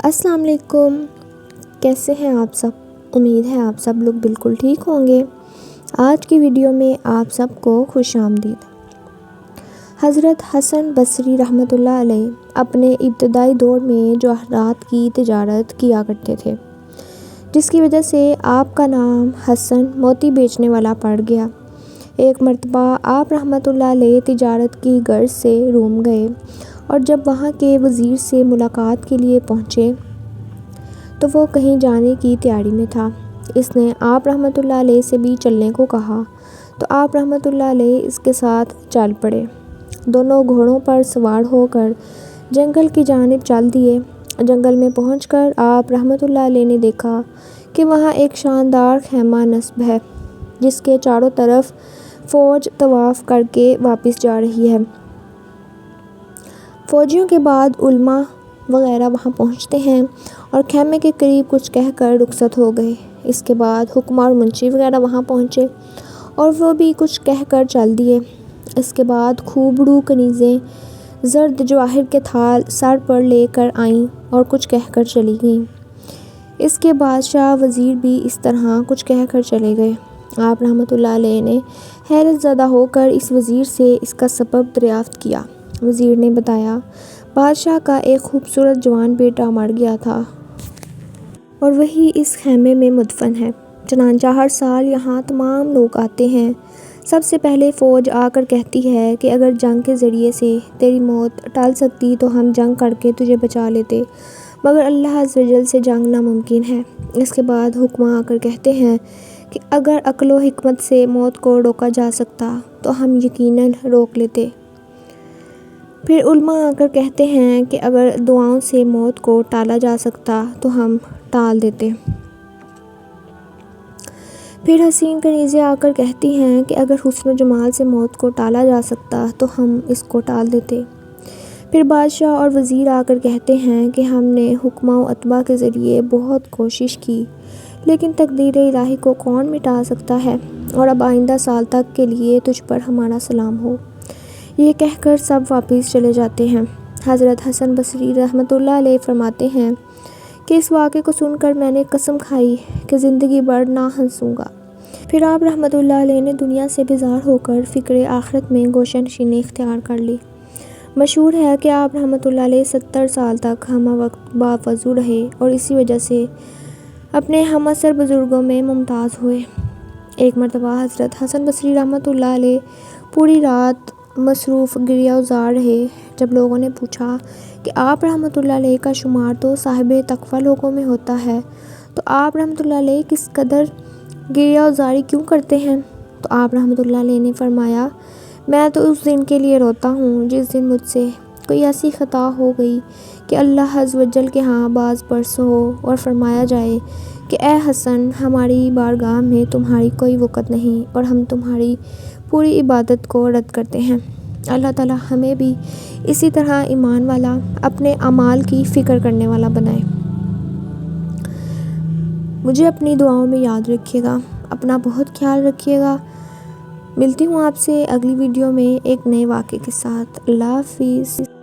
السلام علیکم، کیسے ہیں آپ سب؟ امید ہے آپ سب لوگ بالکل ٹھیک ہوں گے۔ آج کی ویڈیو میں آپ سب کو خوش آمدید۔ حضرت حسن بصری رحمۃ اللہ علیہ اپنے ابتدائی دور میں جواہرات کی تجارت کیا کرتے تھے، جس کی وجہ سے آپ کا نام حسن موتی بیچنے والا پڑ گیا۔ ایک مرتبہ آپ رحمۃ اللہ علیہ تجارت کی غرض سے روم گئے اور جب وہاں کے وزیر سے ملاقات کے لیے پہنچے تو وہ کہیں جانے کی تیاری میں تھا۔ اس نے آپ رحمۃ اللہ علیہ سے بھی چلنے کو کہا تو آپ رحمۃ اللہ علیہ اس کے ساتھ چل پڑے۔ دونوں گھوڑوں پر سوار ہو کر جنگل کی جانب چل دیے۔ جنگل میں پہنچ کر آپ رحمۃ اللہ علیہ نے دیکھا کہ وہاں ایک شاندار خیمہ نصب ہے، جس کے چاروں طرف فوج طواف کر کے واپس جا رہی ہے۔ فوجیوں کے بعد علماء وغیرہ وہاں پہنچتے ہیں اور خیمے کے قریب کچھ کہہ کر رخصت ہو گئے۔ اس کے بعد حکماء اور منشی وغیرہ وہاں پہنچے اور وہ بھی کچھ کہہ کر چل دیے۔ اس کے بعد خوبرو کنیزیں زرد جواہر کے تھال سر پر لے کر آئیں اور کچھ کہہ کر چلی گئیں۔ اس کے بادشاہ وزیر بھی اس طرح کچھ کہہ کر چلے گئے۔ آپ رحمۃ اللہ علیہ نے حیرت زدہ ہو کر اس وزیر سے اس کا سبب دریافت کیا۔ وزیر نے بتایا، بادشاہ کا ایک خوبصورت جوان بیٹا مر گیا تھا اور وہی اس خیمے میں مدفن ہے۔ چنانچہ ہر سال یہاں تمام لوگ آتے ہیں۔ سب سے پہلے فوج آ کر کہتی ہے کہ اگر جنگ کے ذریعے سے تیری موت ٹل سکتی تو ہم جنگ کر کے تجھے بچا لیتے، مگر اللہ عز و جل سے جنگ ناممکن ہے۔ اس کے بعد حکماء آ کر کہتے ہیں کہ اگر عقل و حکمت سے موت کو روکا جا سکتا تو ہم یقیناً روک لیتے۔ پھر علماء آ کر کہتے ہیں کہ اگر دعاؤں سے موت کو ٹالا جا سکتا تو ہم ٹال دیتے۔ پھر حسین کنیزیں آ کر کہتی ہیں کہ اگر حسن و جمال سے موت کو ٹالا جا سکتا تو ہم اس کو ٹال دیتے۔ پھر بادشاہ اور وزیر آ کر کہتے ہیں کہ ہم نے حکماء و اتباع کے ذریعے بہت کوشش کی، لیکن تقدیر الہی کو کون مٹا سکتا ہے، اور اب آئندہ سال تک کے لیے تجھ پر ہمارا سلام ہو۔ یہ کہہ کر سب واپس چلے جاتے ہیں۔ حضرت حسن بصری رحمۃ اللہ علیہ فرماتے ہیں کہ اس واقعے کو سن کر میں نے قسم کھائی کہ زندگی بھر نہ ہنسوں گا۔ پھر آپ رحمۃ اللہ علیہ نے دنیا سے بیزار ہو کر فکر آخرت میں گوشہ نشینی اختیار کر لی۔ مشہور ہے کہ آپ رحمۃ اللہ علیہ 70 سال تک ہمہ وقت باوضو رہے اور اسی وجہ سے اپنے ہم عصر بزرگوں میں ممتاز ہوئے۔ ایک مرتبہ حضرت حسن بصری رحمۃ اللہ علیہ پوری رات مصروف گریہ وزار رہے۔ جب لوگوں نے پوچھا کہ آپ رحمۃ اللہ علیہ کا شمار تو صاحب تقویٰ لوگوں میں ہوتا ہے، تو آپ رحمۃ اللہ علیہ کس قدر گریہ وزاری کیوں کرتے ہیں؟ تو آپ رحمۃ اللہ علیہ نے فرمایا، میں تو اس دن کے لیے روتا ہوں جس دن مجھ سے کوئی ایسی خطا ہو گئی کہ اللہ عز و جل کے ہاں باز پرس ہو اور فرمایا جائے کہ اے حسن، ہماری بارگاہ میں تمہاری کوئی وقت نہیں اور ہم تمہاری پوری عبادت کو رد کرتے ہیں۔ اللہ تعالیٰ ہمیں بھی اسی طرح ایمان والا، اپنے اعمال کی فکر کرنے والا بنائے۔ مجھے اپنی دعاؤں میں یاد رکھیے گا، اپنا بہت خیال رکھیے گا۔ ملتی ہوں آپ سے اگلی ویڈیو میں ایک نئے واقعے کے ساتھ۔ اللہ حافظ۔